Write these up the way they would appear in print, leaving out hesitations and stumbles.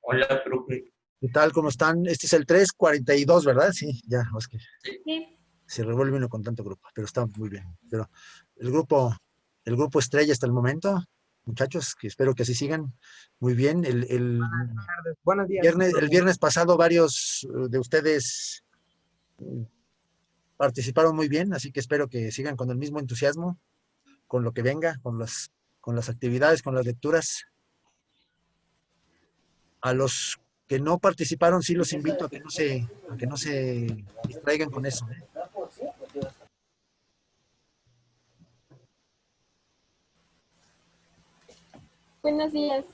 Hola, profe. ¿Qué tal? ¿Cómo están? Este es el 342, ¿verdad? Sí, ya, es que Sí. se revuelve uno con tanto grupo, pero está muy bien. Pero el grupo, el grupo estrella hasta el momento, muchachos, que espero que así sigan muy bien. Buenos días. El viernes pasado varios de ustedes participaron muy bien, así que espero que sigan con el mismo entusiasmo, con lo que venga, con las actividades, con las lecturas. A los que no participaron, sí los invito a que no se distraigan con eso, ¿eh? Buenos días.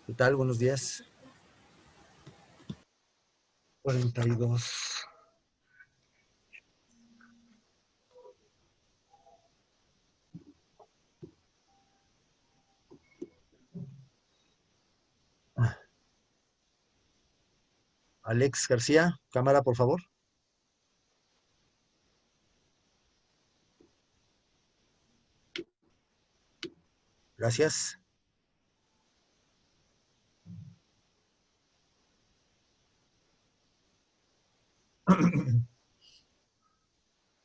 ¿Qué tal? Buenos días. 42. Alex García, cámara, por favor. Gracias.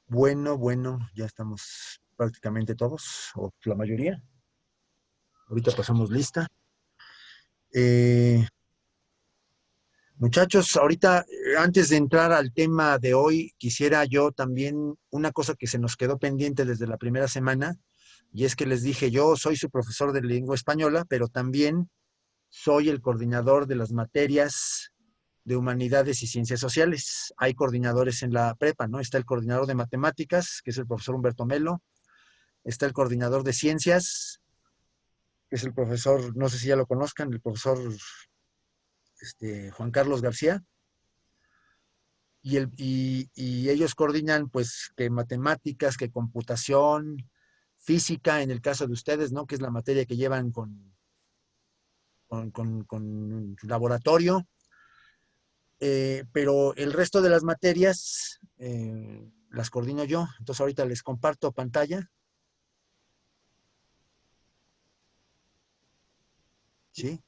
Bueno, ya estamos prácticamente todos, o la mayoría. Ahorita pasamos lista. Muchachos, ahorita, antes de entrar al tema de hoy, quisiera yo también una cosa que se nos quedó pendiente desde la primera semana, y es que les dije, yo soy su profesor de lengua española, pero también soy el coordinador de las materias de humanidades y ciencias sociales. Hay coordinadores en la prepa, ¿no? Está el coordinador de matemáticas, que es el profesor Humberto Melo, está el coordinador de ciencias, que es el profesor, no sé si ya lo conozcan, el profesor Juan Carlos García, y ellos coordinan pues que matemáticas, que computación, física, en el caso de ustedes, ¿no? Que es la materia que llevan con laboratorio, pero el resto de las materias las coordino yo. Entonces ahorita les comparto pantalla. ¿Sí?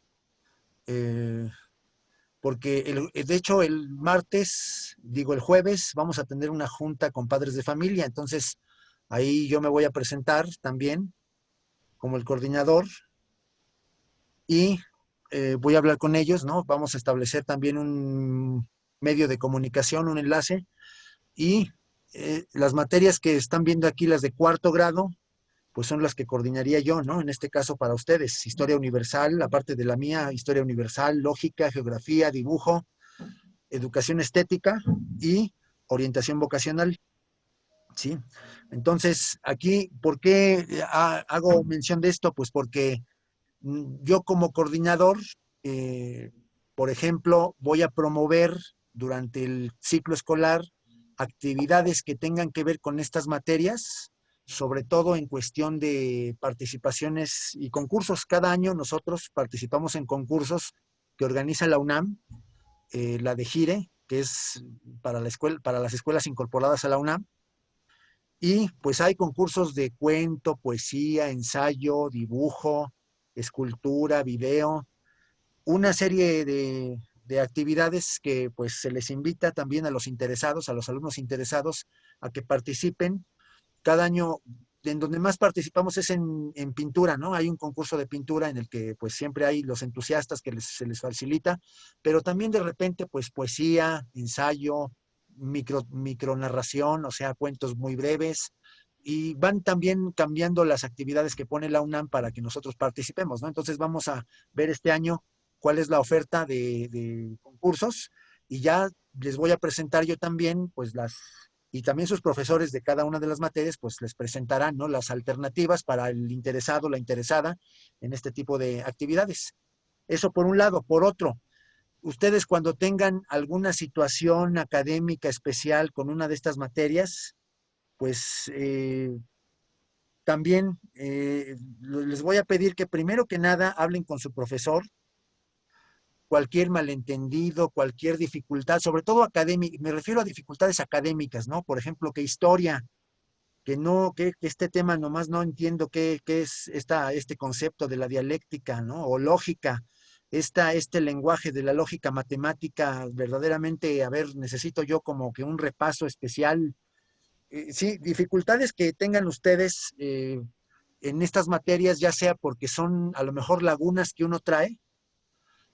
Porque de hecho el martes, digo el jueves, vamos a tener una junta con padres de familia, entonces ahí yo me voy a presentar también como el coordinador y voy a hablar con ellos, ¿no? Vamos a establecer también un medio de comunicación, un enlace, y las materias que están viendo aquí, las de cuarto grado, pues son las que coordinaría yo, ¿no? En este caso para ustedes, historia universal, aparte de la mía, historia universal, lógica, geografía, dibujo, educación estética y orientación vocacional, ¿sí? Entonces, aquí, ¿por qué hago mención de esto? Pues porque yo como coordinador, eh, por ejemplo, voy a promover durante el ciclo escolar actividades que tengan que ver con estas materias, sobre todo en cuestión de participaciones y concursos. Cada año nosotros participamos en concursos que organiza la UNAM, la de GIRE, que es para la escuela, para las escuelas incorporadas a la UNAM, y pues hay concursos de cuento, poesía, ensayo, dibujo, escultura, video, una serie de actividades que pues se les invita también a los interesados, a los alumnos interesados, a que participen. Cada año, en donde más participamos es en pintura, ¿no? Hay un concurso de pintura en el que pues siempre hay los entusiastas que se les facilita, pero también de repente pues poesía, ensayo, micronarración, o sea, cuentos muy breves, y van también cambiando las actividades que pone la UNAM para que nosotros participemos, ¿no? Entonces vamos a ver este año cuál es la oferta de concursos, y ya les voy a presentar yo también pues y también sus profesores de cada una de las materias, pues les presentarán, ¿no? Las alternativas para el interesado, la interesada en este tipo de actividades. Eso por un lado. Por otro, ustedes cuando tengan alguna situación académica especial con una de estas materias, pues también les voy a pedir que primero que nada hablen con su profesor, cualquier malentendido, cualquier dificultad, sobre todo académica, me refiero a dificultades académicas, ¿no? Por ejemplo, que historia que no, que este tema nomás no entiendo qué es este concepto de la dialéctica, ¿no? O lógica, este lenguaje de la lógica matemática, verdaderamente, a ver, necesito yo como que un repaso especial. Sí, dificultades que tengan ustedes en estas materias, ya sea porque son a lo mejor lagunas que uno trae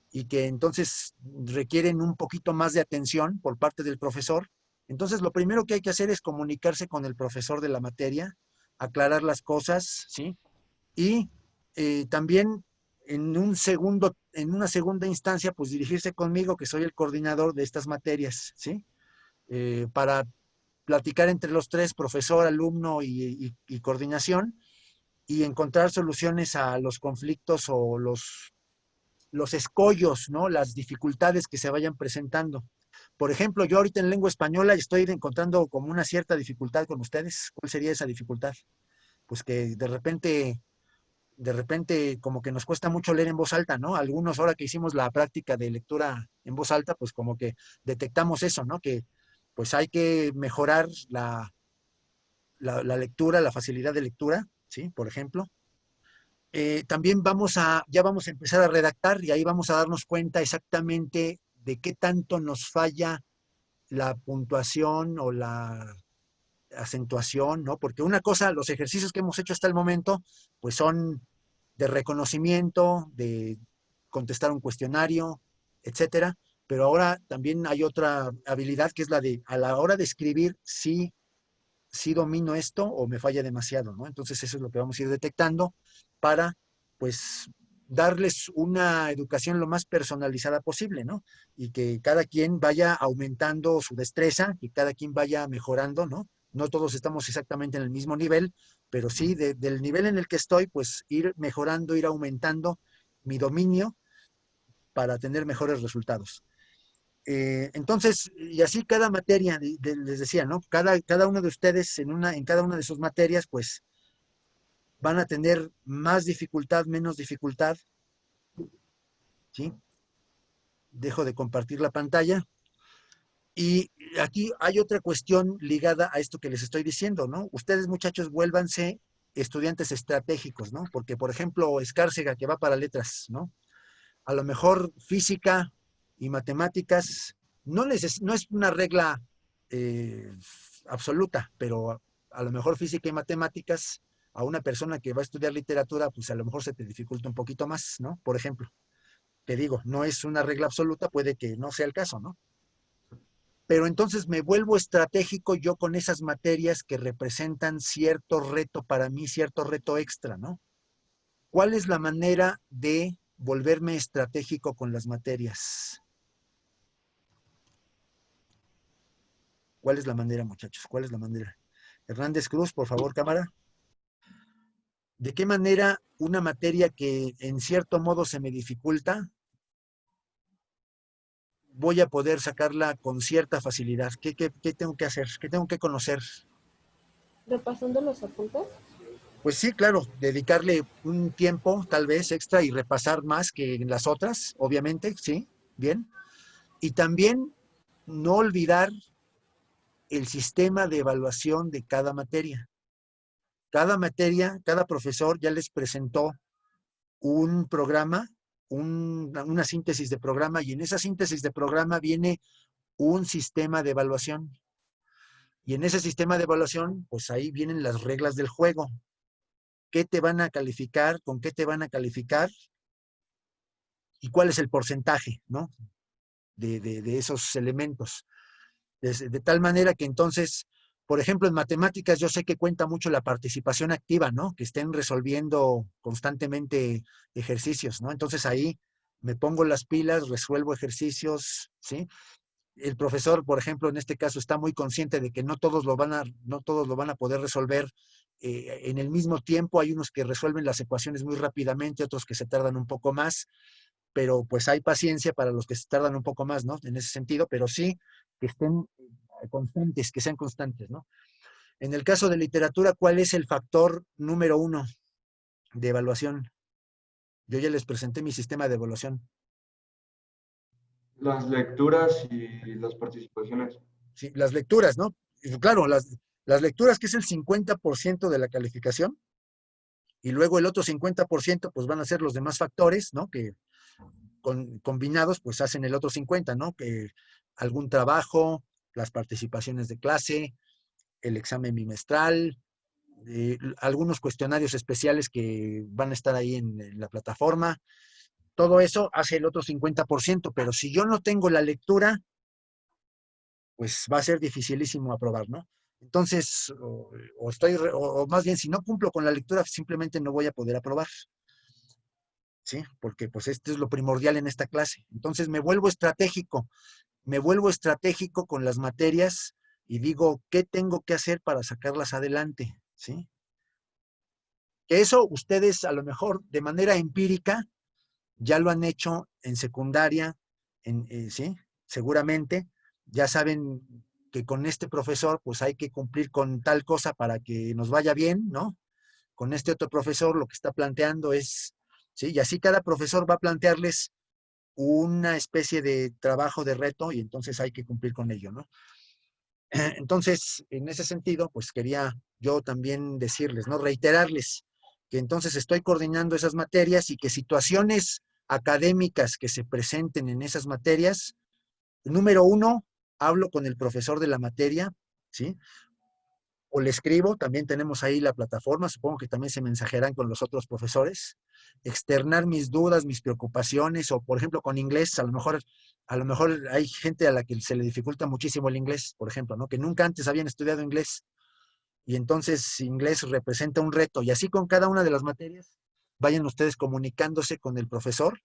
y que entonces requieren un poquito más de atención por parte del profesor. Entonces, lo primero que hay que hacer es comunicarse con el profesor de la materia, aclarar las cosas, ¿sí? Y también en una segunda instancia, pues dirigirse conmigo, que soy el coordinador de estas materias, ¿sí? Para platicar entre los tres, profesor, alumno y coordinación, y encontrar soluciones a los conflictos o los escollos, ¿no? Las dificultades que se vayan presentando. Por ejemplo, yo ahorita en lengua española estoy encontrando como una cierta dificultad con ustedes. ¿Cuál sería esa dificultad? Pues que de repente como que nos cuesta mucho leer en voz alta, ¿no? Algunos ahora que hicimos la práctica de lectura en voz alta, pues como que detectamos eso, ¿no? Que pues hay que mejorar la lectura, la facilidad de lectura, ¿sí? Por ejemplo. También ya vamos a empezar a redactar y ahí vamos a darnos cuenta exactamente de qué tanto nos falla la puntuación o la acentuación, ¿no? Porque una cosa, los ejercicios que hemos hecho hasta el momento, pues son de reconocimiento, de contestar un cuestionario, etcétera. Pero ahora también hay otra habilidad que es la de, a la hora de escribir, sí domino esto o me falla demasiado, ¿no? Entonces eso es lo que vamos a ir detectando para, pues, darles una educación lo más personalizada posible, ¿no? Y que cada quien vaya aumentando su destreza, que cada quien vaya mejorando, ¿no? No todos estamos exactamente en el mismo nivel, pero sí del nivel en el que estoy, pues ir mejorando, ir aumentando mi dominio para tener mejores resultados. Entonces, y así cada materia, les decía, ¿no? Cada uno de ustedes en cada una de sus materias, pues van a tener más dificultad, menos dificultad, ¿sí? Dejo de compartir la pantalla. Y aquí hay otra cuestión ligada a esto que les estoy diciendo, ¿no? Ustedes, muchachos, vuélvanse estudiantes estratégicos, ¿no? Porque, por ejemplo, Escárcega, que va para letras, ¿no? A lo mejor física y matemáticas no es una regla eh, absoluta, pero a lo mejor física y matemáticas a una persona que va a estudiar literatura, pues a lo mejor se te dificulta un poquito más, ¿no? Por ejemplo, te digo, no es una regla absoluta, puede que no sea el caso, ¿no? Pero entonces me vuelvo estratégico yo con esas materias que representan cierto reto para mí, cierto reto extra, ¿no? ¿Cuál es la manera de volverme estratégico con las materias? ¿Cuál es la manera, muchachos? ¿Cuál es la manera? Hernández Cruz, por favor, cámara. ¿De qué manera una materia que en cierto modo se me dificulta, voy a poder sacarla con cierta facilidad? ¿Qué tengo que hacer? ¿Qué tengo que conocer? Repasando los apuntes. Pues sí, claro, dedicarle un tiempo tal vez extra y repasar más que en las otras, obviamente, sí, bien. Y también no olvidar el sistema de evaluación de cada materia. Cada materia, cada profesor ya les presentó un programa, una síntesis de programa, y en esa síntesis de programa viene un sistema de evaluación. Y en ese sistema de evaluación, pues ahí vienen las reglas del juego. ¿Qué te van a calificar? ¿Con qué te van a calificar? ¿Y cuál es el porcentaje, ¿no? De esos elementos. De tal manera que entonces, por ejemplo, en matemáticas yo sé que cuenta mucho la participación activa, ¿no? Que estén resolviendo constantemente ejercicios, ¿no? Entonces ahí me pongo las pilas, resuelvo ejercicios, ¿sí? El profesor, por ejemplo, en este caso está muy consciente de que no todos lo van a poder resolver en el mismo tiempo. Hay unos que resuelven las ecuaciones muy rápidamente, otros que se tardan un poco más, pero pues hay paciencia para los que se tardan un poco más, ¿no? En ese sentido, pero sí que estén constantes, que sean constantes, ¿no? En el caso de literatura, ¿cuál es el factor número uno de evaluación? Yo ya les presenté mi sistema de evaluación. Las lecturas y las participaciones. Sí, las lecturas, ¿no? Y claro, Las lecturas, que es el 50% de la calificación, y luego el otro 50% pues van a ser los demás factores, ¿no? Que combinados pues hacen el otro 50, ¿no? Que algún trabajo, las participaciones de clase, el examen bimestral, algunos cuestionarios especiales que van a estar ahí en la plataforma. Todo eso hace el otro 50%, pero si yo no tengo la lectura, pues va a ser dificilísimo aprobar, ¿no? Entonces, o más bien, si no cumplo con la lectura, simplemente no voy a poder aprobar, ¿sí? Porque pues esto es lo primordial en esta clase. Entonces me vuelvo estratégico con las materias y digo, ¿qué tengo que hacer para sacarlas adelante? ¿Sí? Que eso ustedes a lo mejor de manera empírica ya lo han hecho en secundaria, ¿sí? Seguramente ya saben que con este profesor pues hay que cumplir con tal cosa para que nos vaya bien, ¿no? Con este otro profesor lo que está planteando es, ¿sí? Y así cada profesor va a plantearles una especie de trabajo de reto y entonces hay que cumplir con ello, ¿no? Entonces, en ese sentido, pues quería yo también decirles, ¿no? Reiterarles que entonces estoy coordinando esas materias y que situaciones académicas que se presenten en esas materias, número uno, hablo con el profesor de la materia, ¿sí? O le escribo, también tenemos ahí la plataforma, supongo que también se mensajearán con los otros profesores, externar mis dudas, mis preocupaciones, o por ejemplo con inglés, a lo mejor hay gente a la que se le dificulta muchísimo el inglés, por ejemplo, ¿no? Que nunca antes habían estudiado inglés, y entonces inglés representa un reto, y así con cada una de las materias, vayan ustedes comunicándose con el profesor,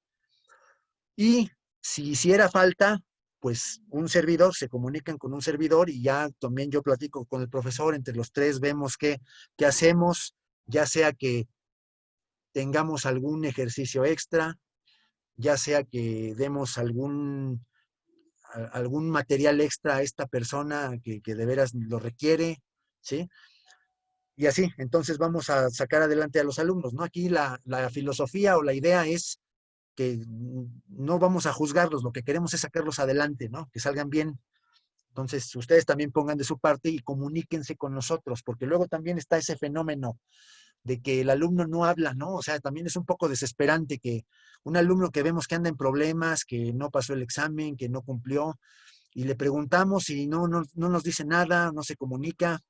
y si hiciera falta, pues un servidor, se comunican con un servidor y ya también yo platico con el profesor, entre los tres vemos qué hacemos, ya sea que tengamos algún ejercicio extra, ya sea que demos algún material extra a esta persona que de veras lo requiere, ¿sí? Y así, entonces vamos a sacar adelante a los alumnos, ¿no? Aquí la filosofía o la idea es que no vamos a juzgarlos, lo que queremos es sacarlos adelante, ¿no? Que salgan bien. Entonces, ustedes también pongan de su parte y comuníquense con nosotros, porque luego también está ese fenómeno de que el alumno no habla, ¿no? O sea, también es un poco desesperante que un alumno que vemos que anda en problemas, que no pasó el examen, que no cumplió, y le preguntamos y no nos dice nada, no se comunica.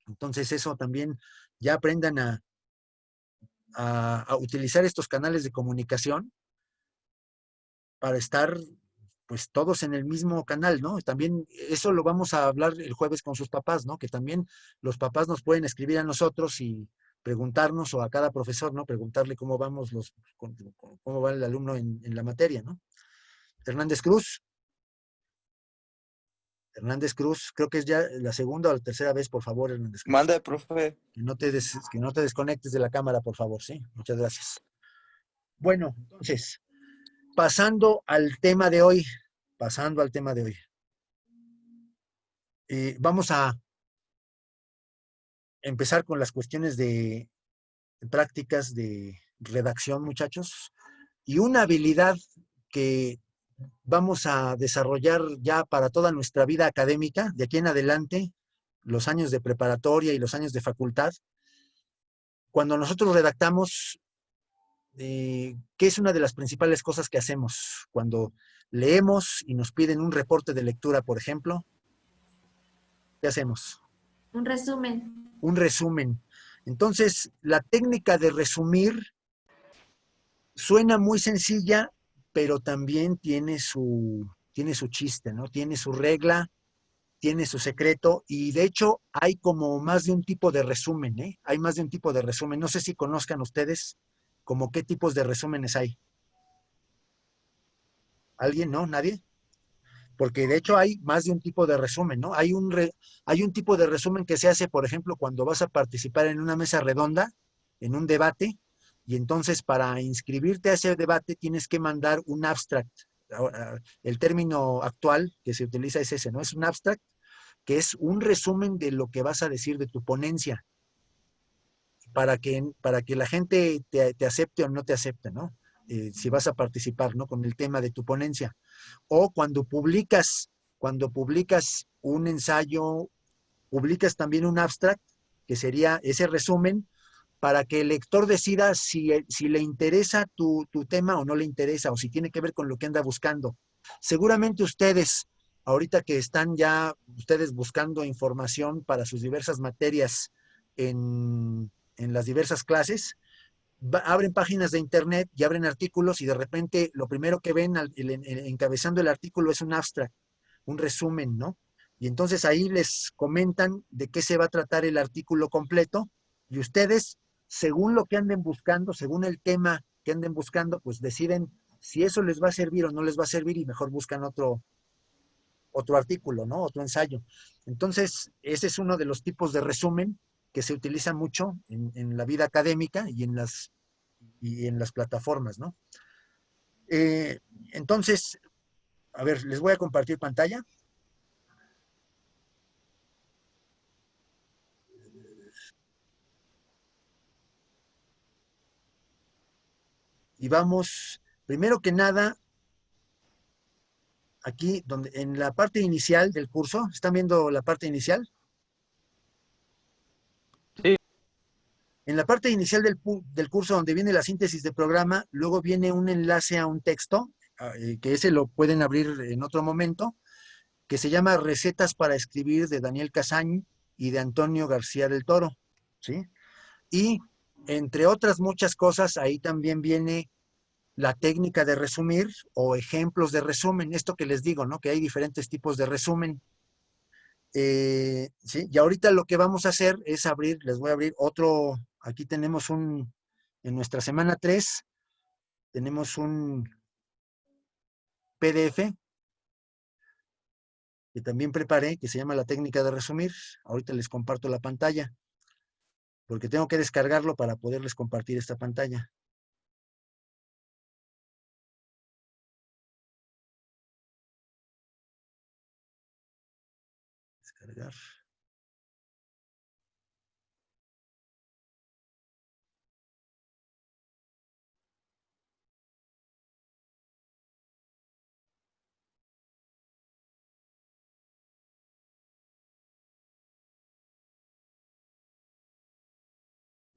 Entonces, eso también ya aprendan a utilizar estos canales de comunicación para estar pues todos en el mismo canal, ¿no? También eso lo vamos a hablar el jueves con sus papás, ¿no? Que también los papás nos pueden escribir a nosotros y preguntarnos o a cada profesor, ¿no? Preguntarle cómo vamos cómo va el alumno en la materia, ¿no? Hernández Cruz, Hernández Cruz, creo que es ya la segunda o la tercera vez, por favor, Hernández Cruz. Mande, profe. Que no te desconectes de la cámara, por favor, ¿sí? Muchas gracias. Bueno, entonces, pasando al tema de hoy, pasando al tema de hoy. Vamos a empezar con las cuestiones de prácticas de redacción, muchachos, y una habilidad que vamos a desarrollar ya para toda nuestra vida académica, de aquí en adelante, los años de preparatoria y los años de facultad. Cuando nosotros redactamos, ¿qué es una de las principales cosas que hacemos? Cuando leemos y nos piden un reporte de lectura, por ejemplo, ¿qué hacemos? Un resumen. Un resumen. Entonces, la técnica de resumir suena muy sencilla, pero también tiene su chiste, ¿no? Tiene su regla, tiene su secreto, y de hecho hay como más de un tipo de resumen, ¿eh? Hay más de un tipo de resumen. No sé si conozcan ustedes como qué tipos de resúmenes hay. ¿Alguien? ¿No? ¿Nadie? Porque de hecho hay más de un tipo de resumen, ¿no? Hay un tipo de resumen que se hace, por ejemplo, cuando vas a participar en una mesa redonda, en un debate, y entonces para inscribirte a ese debate tienes que mandar un abstract. El término actual que se utiliza es ese, ¿no? Es un abstract, que es un resumen de lo que vas a decir de tu ponencia, para que la gente te acepte o no te acepte, ¿no? Si vas a participar, ¿no? Con el tema de tu ponencia. O cuando publicas un ensayo, publicas también un abstract, que sería ese resumen, para que el lector decida si le interesa tu tema o no le interesa, o si tiene que ver con lo que anda buscando. Seguramente ustedes, ahorita que están ya ustedes buscando información para sus diversas materias en las diversas clases, abren páginas de internet y abren artículos y de repente lo primero que ven encabezando el artículo es un abstract, un resumen, ¿no? Y entonces ahí les comentan de qué se va a tratar el artículo completo y ustedes, según lo que anden buscando, según el tema que anden buscando, pues deciden si eso les va a servir o no les va a servir y mejor buscan otro artículo, ¿no? Otro ensayo. Entonces, ese es uno de los tipos de resumen que se utiliza mucho en la vida académica y en las plataformas, ¿no? Eh, entonces, a ver, les voy a compartir pantalla. Y vamos, primero que nada, aquí donde en la parte inicial del curso, ¿están viendo la parte inicial? Sí. En la parte inicial del curso donde viene la síntesis de programa, luego viene un enlace a un texto, que ese lo pueden abrir en otro momento, que se llama Recetas para escribir de Daniel Casañ y de Antonio García del Toro, ¿sí? Y entre otras muchas cosas, ahí también viene la técnica de resumir o ejemplos de resumen, esto que les digo, ¿no? Que hay diferentes tipos de resumen. ¿Sí? Y ahorita lo que vamos a hacer es abrir, les voy a abrir otro, aquí tenemos en nuestra semana 3, tenemos un PDF que también preparé, que se llama la técnica de resumir. Ahorita les comparto la pantalla, porque tengo que descargarlo para poderles compartir esta pantalla. Descargar.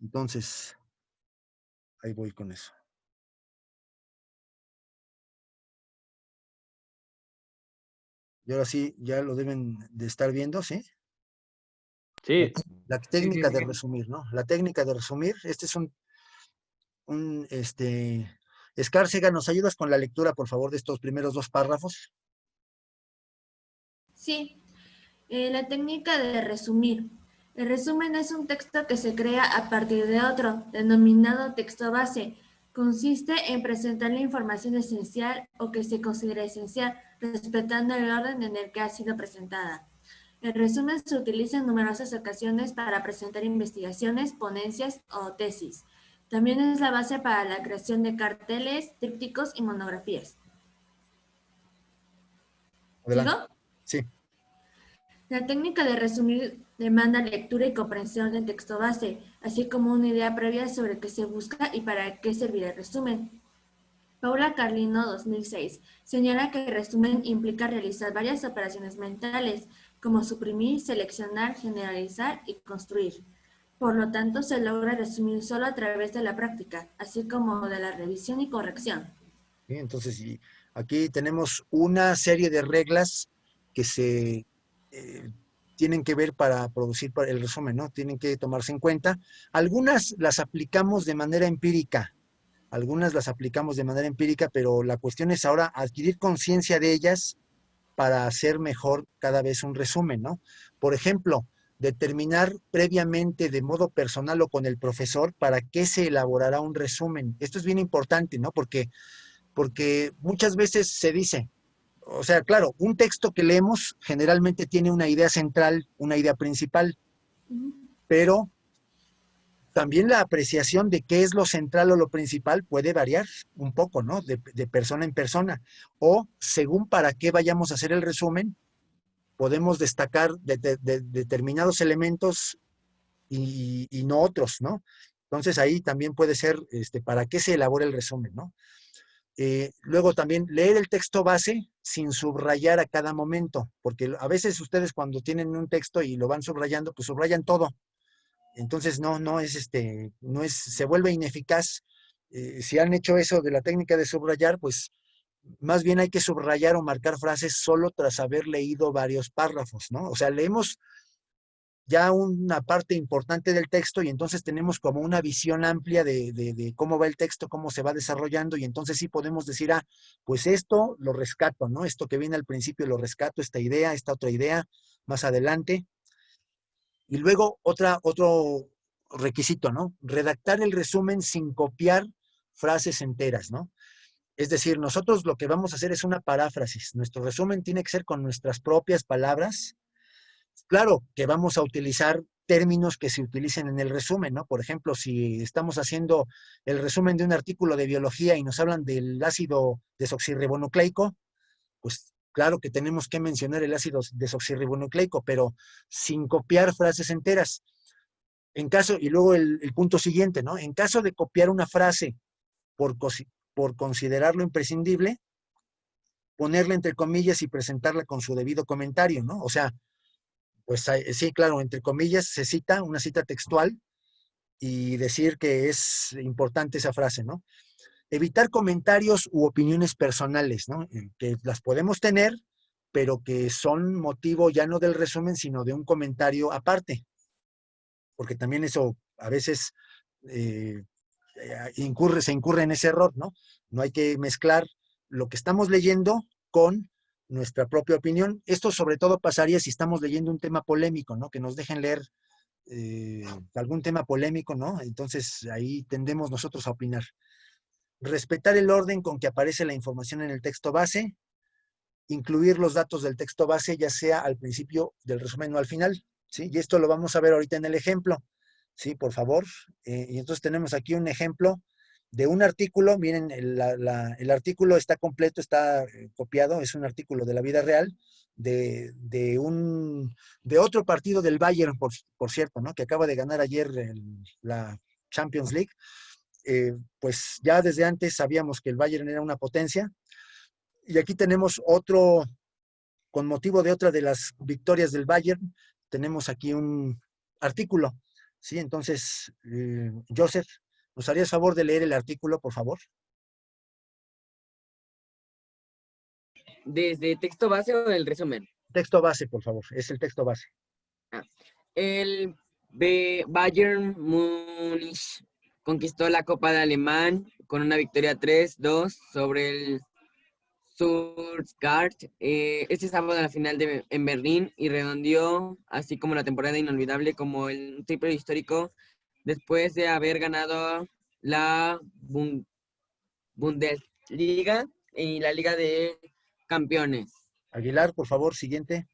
Entonces, ahí voy con eso. Y ahora sí, ya lo deben de estar viendo, ¿sí? Sí. La técnica de resumir, ¿no? La técnica de resumir, este es Escárcega, ¿nos ayudas con la lectura, por favor, de estos primeros 2 párrafos? Sí, la técnica de resumir. El resumen es un texto que se crea a partir de otro, denominado texto base. Consiste en presentar la información esencial o que se considera esencial, respetando el orden en el que ha sido presentada. El resumen se utiliza en numerosas ocasiones para presentar investigaciones, ponencias o tesis. También es la base para la creación de carteles, trípticos y monografías. Adelante. ¿Sigo? Sí. La técnica de resumir demanda lectura y comprensión del texto base, así como una idea previa sobre qué se busca y para qué servirá el resumen. Paula Carlino, 2006, señala que el resumen implica realizar varias operaciones mentales, como suprimir, seleccionar, generalizar y construir. Por lo tanto, se logra resumir solo a través de la práctica, así como de la revisión y corrección. Sí, entonces, aquí tenemos una serie de reglas que se tienen que ver para producir el resumen, ¿no? Tienen que tomarse en cuenta. Algunas las aplicamos de manera empírica, pero la cuestión es ahora adquirir conciencia de ellas para hacer mejor cada vez un resumen, ¿no? Por ejemplo, determinar previamente de modo personal o con el profesor para qué se elaborará un resumen. Esto es bien importante, ¿no? Porque muchas veces se dice, o sea, claro, un texto que leemos generalmente tiene una idea central, una idea principal, pero también la apreciación de qué es lo central o lo principal puede variar un poco, ¿no? De persona en persona. O según para qué vayamos a hacer el resumen, podemos destacar determinados elementos y no otros, ¿no? Entonces ahí también puede ser para qué se elabora el resumen, ¿no? Luego también leer el texto base sin subrayar a cada momento, porque a veces ustedes cuando tienen un texto y lo van subrayando, pues subrayan todo. Entonces se vuelve ineficaz. Si han hecho eso de la técnica de subrayar, pues más bien hay que subrayar o marcar frases solo tras haber leído varios párrafos, ¿no? O sea, leemos ya una parte importante del texto y entonces tenemos como una visión amplia de cómo va el texto, cómo se va desarrollando y entonces sí podemos decir, pues esto lo rescato, ¿no? Esto que viene al principio lo rescato, esta idea, esta otra idea, más adelante. Y luego otro requisito, ¿no? Redactar el resumen sin copiar frases enteras, ¿no? Es decir, nosotros lo que vamos a hacer es una paráfrasis. Nuestro resumen tiene que ser con nuestras propias palabras. Claro que vamos a utilizar términos que se utilicen en el resumen, ¿no? Por ejemplo, si estamos haciendo el resumen de un artículo de biología y nos hablan del ácido desoxirribonucleico, pues claro que tenemos que mencionar el ácido desoxirribonucleico, pero sin copiar frases enteras. Y luego el punto siguiente, ¿no? En caso de copiar una frase por considerarlo imprescindible, ponerla entre comillas y presentarla con su debido comentario, ¿no? O sea, pues sí, claro, entre comillas se cita, una cita textual, y decir que es importante esa frase, ¿no? Evitar comentarios u opiniones personales, ¿no? Que las podemos tener, pero que son motivo ya no del resumen, sino de un comentario aparte. Porque también eso a veces se incurre en ese error, ¿no? No hay que mezclar lo que estamos leyendo con nuestra propia opinión. Esto sobre todo pasaría si estamos leyendo un tema polémico, ¿no? Que nos dejen leer algún tema polémico, ¿no? Entonces ahí tendemos nosotros a opinar. Respetar el orden con que aparece la información en el texto base, incluir los datos del texto base ya sea al principio del resumen o al final, ¿sí? Y esto lo vamos a ver ahorita en el ejemplo, ¿sí? Por favor. Y entonces tenemos aquí un ejemplo de un artículo. Miren, el artículo está completo, está copiado, es un artículo de la vida real de otro partido del Bayern, por cierto, ¿no? Que acaba de ganar ayer la Champions League. Pues ya desde antes sabíamos que el Bayern era una potencia. Y aquí tenemos con motivo de otra de las victorias del Bayern, tenemos aquí un artículo, ¿sí? Entonces, Joseph, ¿nos harías favor de leer el artículo, por favor? ¿Desde texto base o el resumen? Texto base, por favor, es el texto base. El Bayern Múnich conquistó la Copa de Alemán con una victoria 3-2 sobre el Stuttgart este sábado en la final en Berlín y redondeó, así como la temporada inolvidable, como el triple histórico después de haber ganado la Bundesliga y la Liga de Campeones. Aguilar, por favor, siguiente.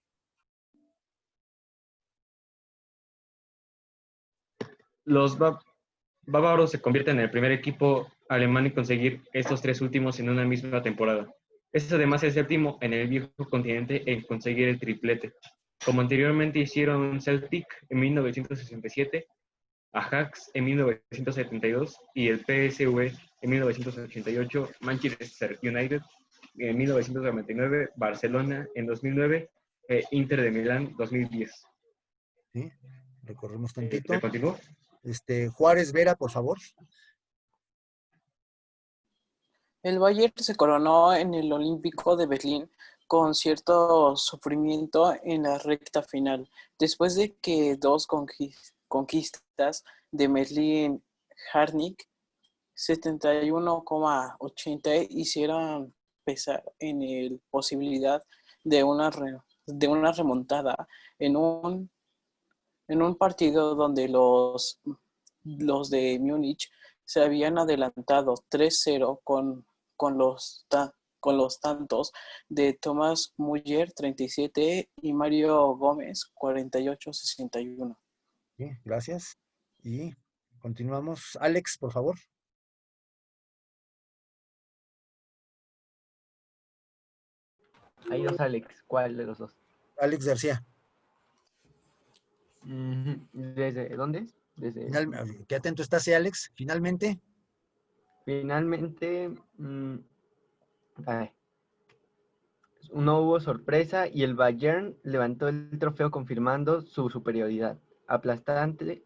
Los bávaros se convierten en el primer equipo alemán en conseguir estos 3 últimos en una misma temporada. Es además el séptimo en el viejo continente en conseguir el triplete. Como anteriormente hicieron Celtic en 1967, Ajax en 1972 y el PSV en 1988, Manchester United en 1999, Barcelona en 2009, Inter de Milán 2010. ¿Sí? Recorremos tantito. ¿Le continúo? Juárez Vera, por favor. El Bayern se coronó en el Olímpico de Berlín con cierto sufrimiento en la recta final, después de que dos conquistas de Merlin Harnik 71,80 hicieron pesar en la posibilidad de una remontada en un partido donde los de Múnich se habían adelantado 3-0 con los tantos de Thomas Müller 37 y Mario Gómez 48-61. Sí, gracias. Y continuamos. Alex, por favor. Hay dos Alex. ¿Cuál de los dos? Alex García. ¿Desde dónde? Desde... ¿Qué atento estás, Alex? Finalmente. Finalmente, Ay, no hubo sorpresa y el Bayern levantó el trofeo confirmando su superioridad aplastante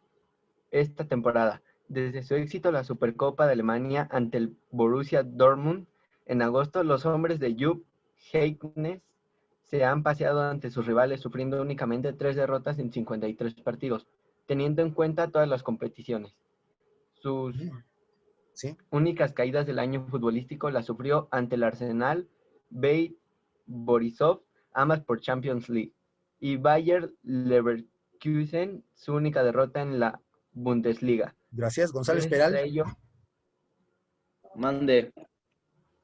esta temporada. Desde su éxito en la Supercopa de Alemania ante el Borussia Dortmund en agosto, los hombres de Jupp Heynckes se han paseado ante sus rivales, sufriendo únicamente 3 derrotas en 53 partidos, teniendo en cuenta todas las competiciones. Sus ¿Sí? únicas caídas del año futbolístico las sufrió ante el Arsenal, Bate Borisov, ambas por Champions League, y Bayer Leverkusen, su única derrota en la Bundesliga. Gracias. González Gracias Peral, a ello, Mande,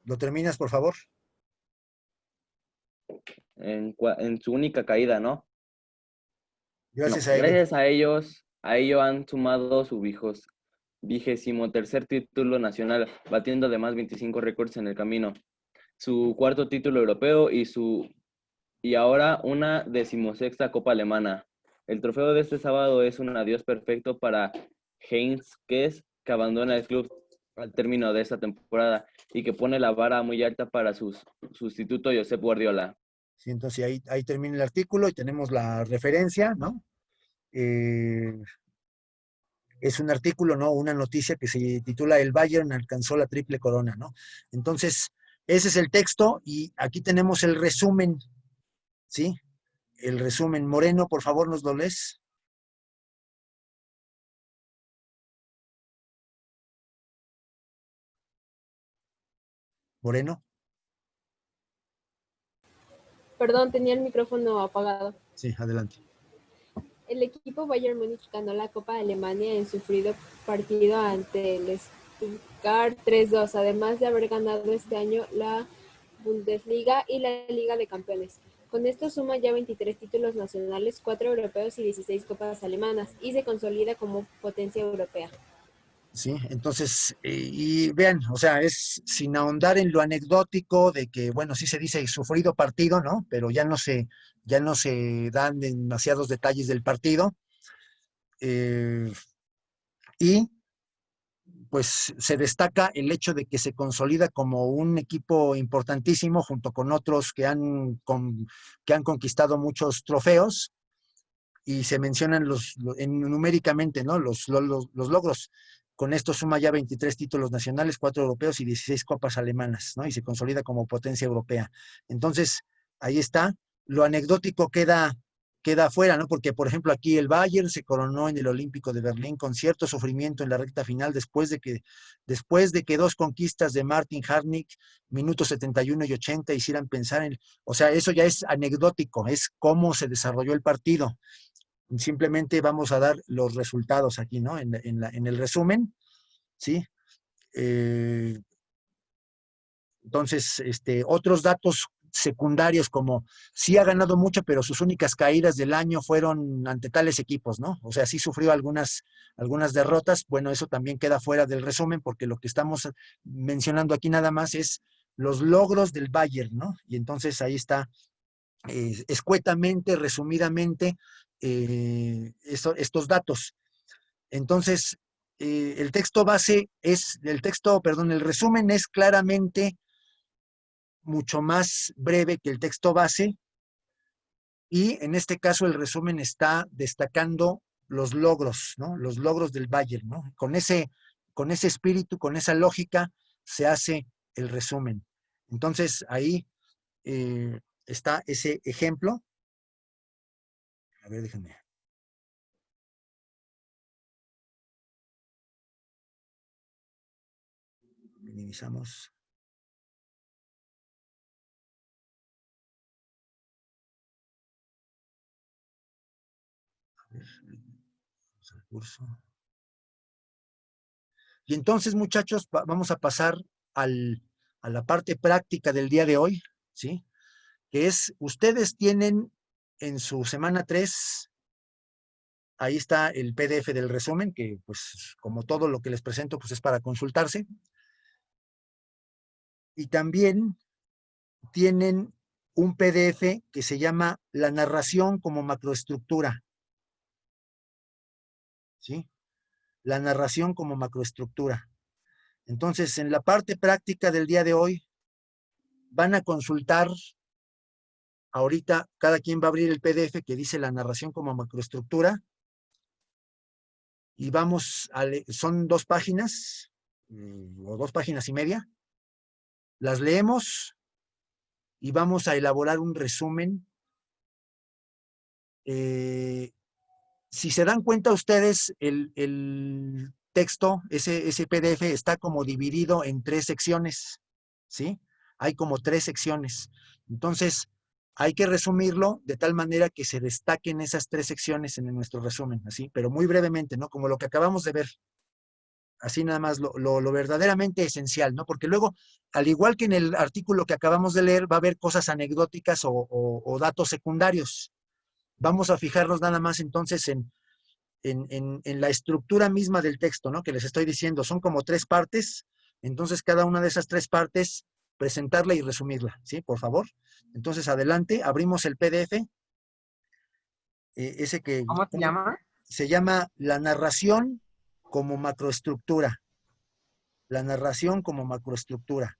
¿lo terminas, por favor? en su única caída, ¿no? No, Gracias a ello. gracias a ello han sumado su 23º título nacional, batiendo además 25 récords en el camino, su cuarto título europeo y ahora una 16ª Copa Alemana. El trofeo de este sábado es un adiós perfecto para Heinz, que abandona el club al término de esta temporada y que pone la vara muy alta para su sustituto Josep Guardiola. Sí, entonces ahí termina el artículo y tenemos la referencia, ¿no? Es un artículo, ¿no? Una noticia que se titula El Bayern alcanzó la triple corona, ¿no? Entonces, ese es el texto y aquí tenemos el resumen, ¿sí? El resumen. Moreno, por favor, ¿nos lo lees? Moreno. Perdón, tenía el micrófono apagado. Sí, adelante. El equipo Bayern Múnich ganó la Copa de Alemania en sufrido partido ante el Stuttgart 3-2, además de haber ganado este año la Bundesliga y la Liga de Campeones. Con esto suma ya 23 títulos nacionales, 4 europeos y 16 copas alemanas, y se consolida como potencia europea. Sí, entonces, y vean, o sea, es sin ahondar en lo anecdótico de que, bueno, sí se dice sufrido partido, ¿no? Pero ya no se dan demasiados detalles del partido. Y pues se destaca el hecho de que se consolida como un equipo importantísimo junto con otros que han conquistado muchos trofeos y se mencionan numéricamente, ¿no? Los logros. Con esto suma ya 23 títulos nacionales, 4 europeos y 16 copas alemanas, ¿no? Y se consolida como potencia europea. Entonces, ahí está. Lo anecdótico queda afuera, ¿no? Porque, por ejemplo, aquí el Bayern se coronó en el Olímpico de Berlín con cierto sufrimiento en la recta final después de que dos conquistas de Martin Harnik, minutos 71 y 80, hicieran pensar o sea, eso ya es anecdótico, es cómo se desarrolló el partido. Simplemente vamos a dar los resultados aquí, ¿no? En el resumen, ¿sí? Entonces, otros datos secundarios como sí ha ganado mucho, pero sus únicas caídas del año fueron ante tales equipos, ¿no? O sea, sí sufrió algunas derrotas. Bueno, eso también queda fuera del resumen porque lo que estamos mencionando aquí nada más es los logros del Bayern, ¿no? Y entonces ahí está escuetamente, resumidamente, estos datos. Entonces, el resumen es claramente mucho más breve que el texto base y en este caso el resumen está destacando los logros, ¿no? Los logros del Bayern, ¿no? Con ese espíritu, con esa lógica, se hace el resumen. Entonces, ahí está ese ejemplo. A ver, déjenme. Minimizamos. A ver, vamos al curso. Y entonces, muchachos, vamos a pasar a la parte práctica del día de hoy, ¿sí? Que es, ustedes tienen en su semana 3, ahí está el PDF del resumen, que pues como todo lo que les presento, pues es para consultarse. Y también tienen un PDF que se llama La narración como macroestructura, ¿sí? La narración como macroestructura. Entonces, en la parte práctica del día de hoy, van a consultar, ahorita cada quien va a abrir el PDF que dice la narración como macroestructura, y vamos a son 2 páginas, o 2 páginas y media, las leemos y vamos a elaborar un resumen. Si se dan cuenta ustedes, el texto, ese PDF está como dividido en 3 secciones, ¿sí? Hay como 3 secciones. Entonces, hay que resumirlo de tal manera que se destaquen esas 3 secciones en nuestro resumen, así, pero muy brevemente, ¿no? Como lo que acabamos de ver. Así nada más lo verdaderamente esencial, ¿no? Porque luego, al igual que en el artículo que acabamos de leer, va a haber cosas anecdóticas o datos secundarios. Vamos a fijarnos nada más entonces en la estructura misma del texto, ¿no? Que les estoy diciendo, son como 3 partes, entonces cada una de esas 3 partes, presentarla y resumirla, ¿sí? Por favor. Entonces, adelante, abrimos el PDF, ese que ¿Cómo se llama? se llama La narración como macroestructura. La narración como macroestructura.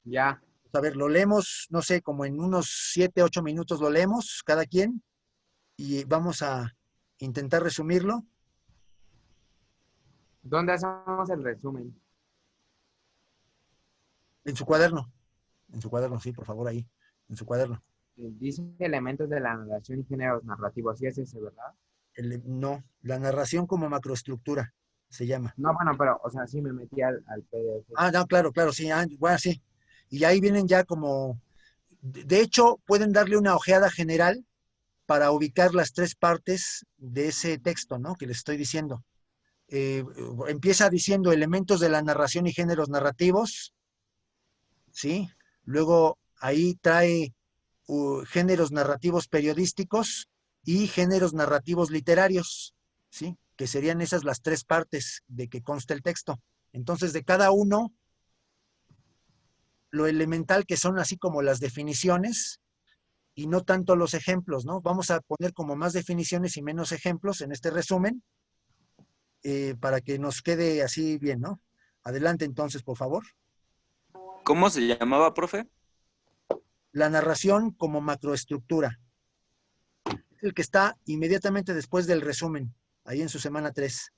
Ya. A ver, lo leemos, no sé, como en unos 7, 8 minutos lo leemos, cada quien, y vamos a intentar resumirlo. ¿Dónde hacemos el resumen? En su cuaderno, sí, por favor, ahí, en su cuaderno. Dice elementos de la narración y géneros narrativos, ¿sí es ese, verdad? No, la narración como macroestructura se llama. No, bueno, pero, o sea, sí me metí al PDF. Ah, no, claro, claro, sí, bueno, sí. Y ahí vienen ya como, de hecho, pueden darle una ojeada general para ubicar las 3 partes de ese texto, ¿no? Que les estoy diciendo. Empieza diciendo elementos de la narración y géneros narrativos, ¿sí? Luego ahí trae géneros narrativos periodísticos y géneros narrativos literarios, ¿sí? Que serían esas las 3 partes de que consta el texto. Entonces, de cada uno, lo elemental que son así como las definiciones y no tanto los ejemplos, ¿no? Vamos a poner como más definiciones y menos ejemplos en este resumen para que nos quede así bien, ¿no? Adelante entonces, por favor. ¿Cómo se llamaba, profe? La narración como macroestructura. Es el que está inmediatamente después del resumen, ahí en su semana 3.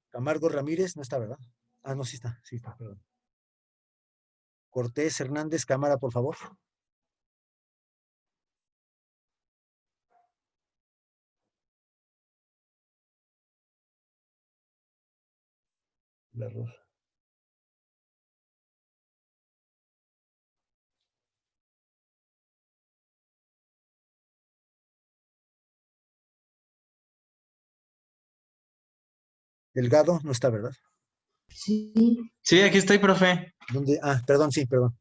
Camargo Ramírez, no está, ¿verdad? Ah, no, sí está, perdón. Cortés Hernández, cámara, por favor. La Rosa. Delgado, no está, ¿verdad? Sí. Sí, aquí estoy, profe. ¿Dónde? Ah, perdón, sí, perdón.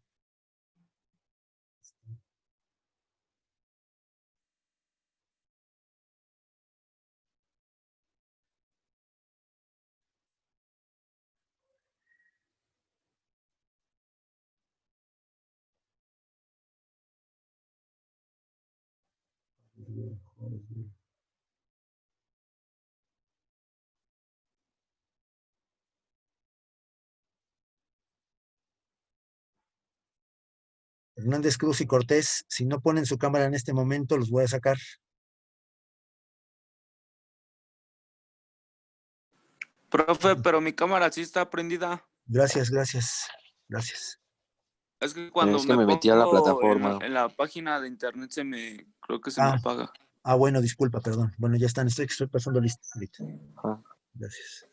Hernández Cruz y Cortés, si no ponen su cámara en este momento, los voy a sacar. Profe, pero mi cámara sí está prendida. Gracias, gracias, gracias. Es que cuando Es que me me metí a la pongo plataforma. en la página de internet creo que se me apaga. Bueno, disculpa, perdón. Bueno, ya están, estoy pasando lista ahorita. Ajá. Gracias.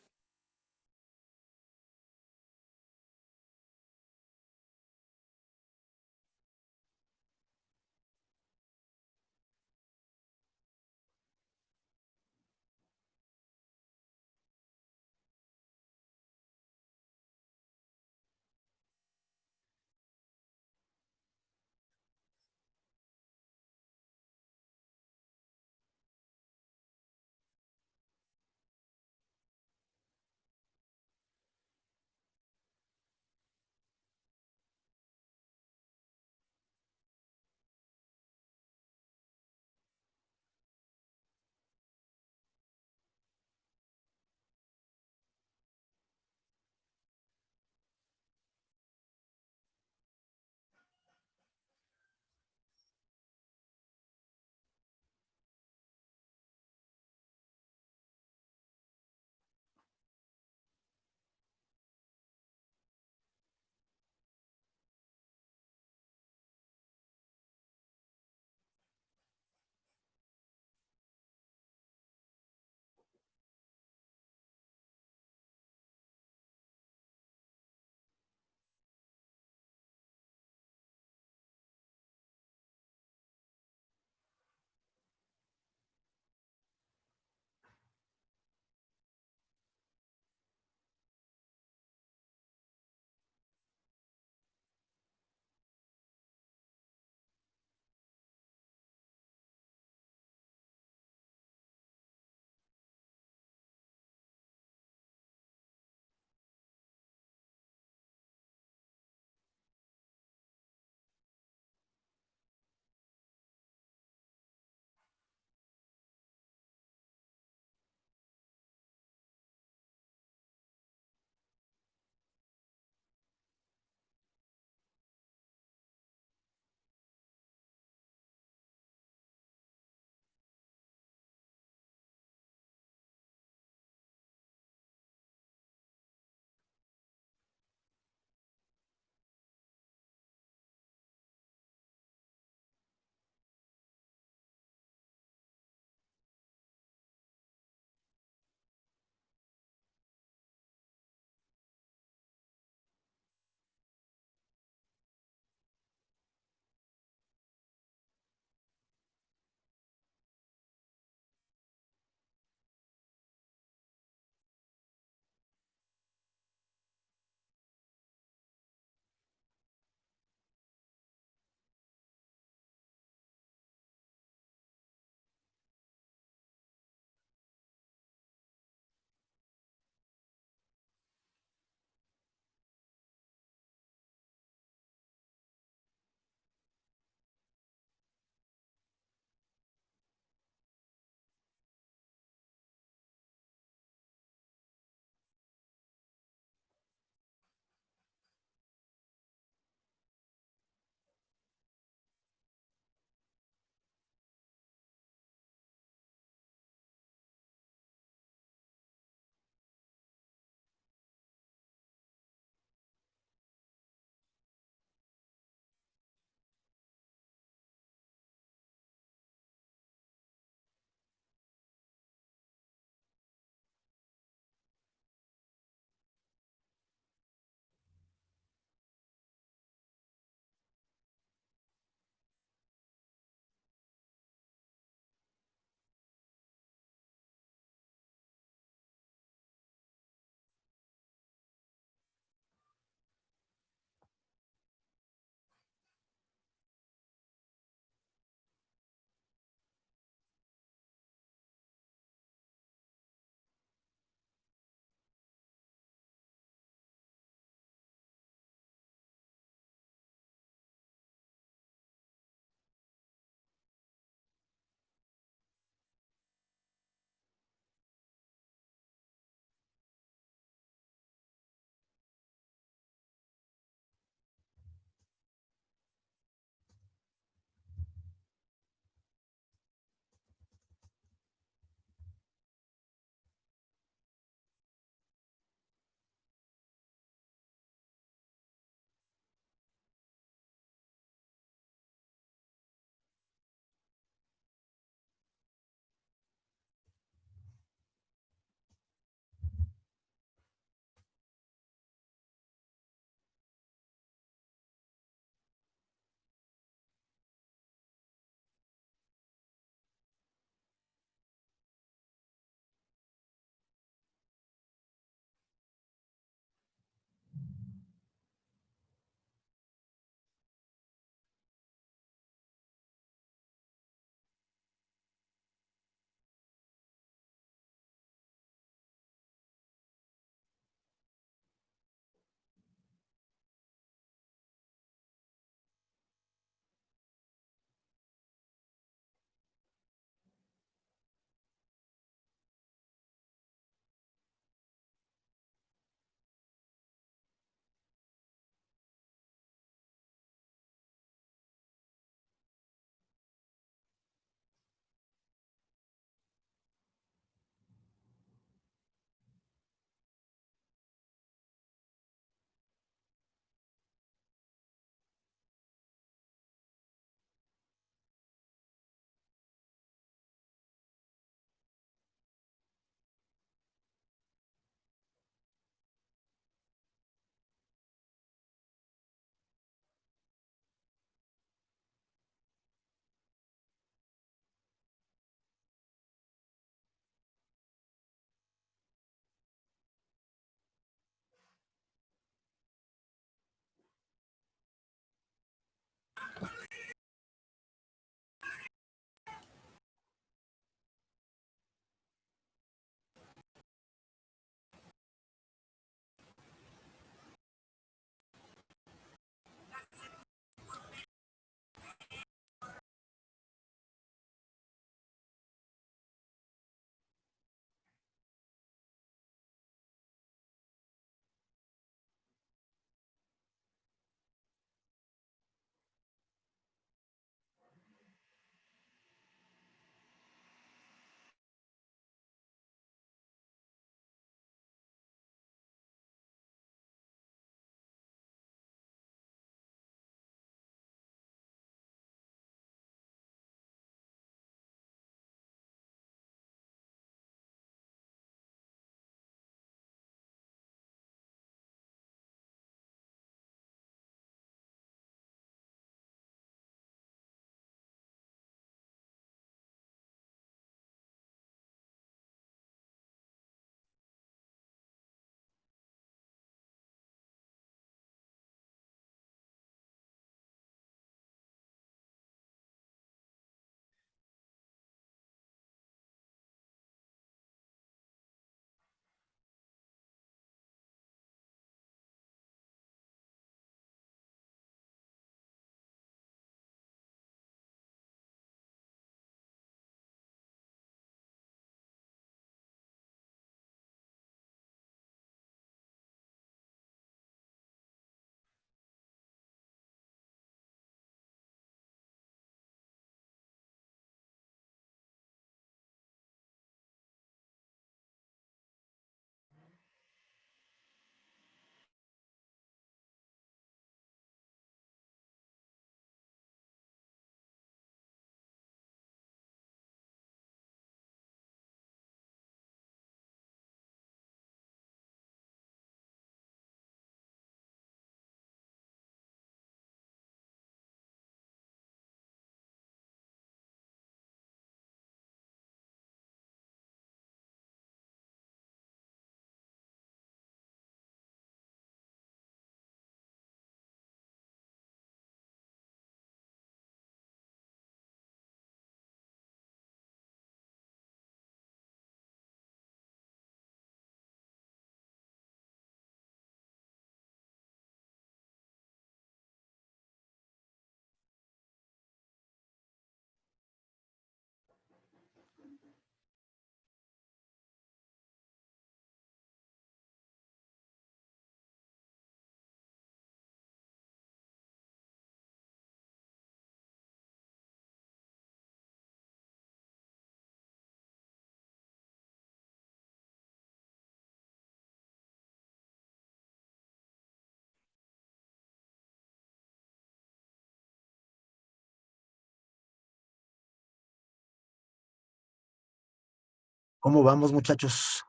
¿Cómo vamos, muchachos?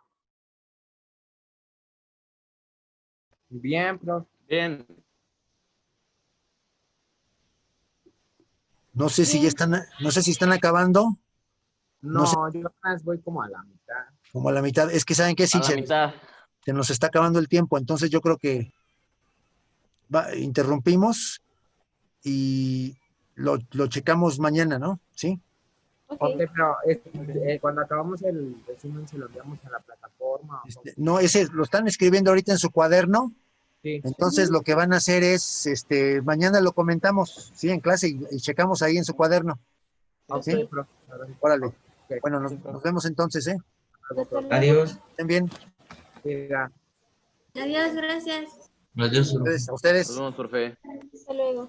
Bien, profe. Bien. No sé si ya están, no sé si están acabando. No sé, No, yo apenas voy como a la mitad. como a la mitad. Es que saben que A sí, la mitad. se nos está acabando el tiempo, entonces yo creo que interrumpimos y lo checamos mañana, ¿no? ¿Sí? Ok, pero cuando acabamos el resumen se lo enviamos a la plataforma. No, ese lo están escribiendo ahorita en su cuaderno. Sí. Entonces lo que van a hacer es, mañana lo comentamos, sí, en clase y checamos ahí en su cuaderno. Ok, ¿Sí? profe. Órale. Ok. Bueno, nos vemos entonces, ¿eh? Adiós. Estén bien. Adiós, gracias. Adiós. A ustedes. Nos vemos, profe. Hasta luego.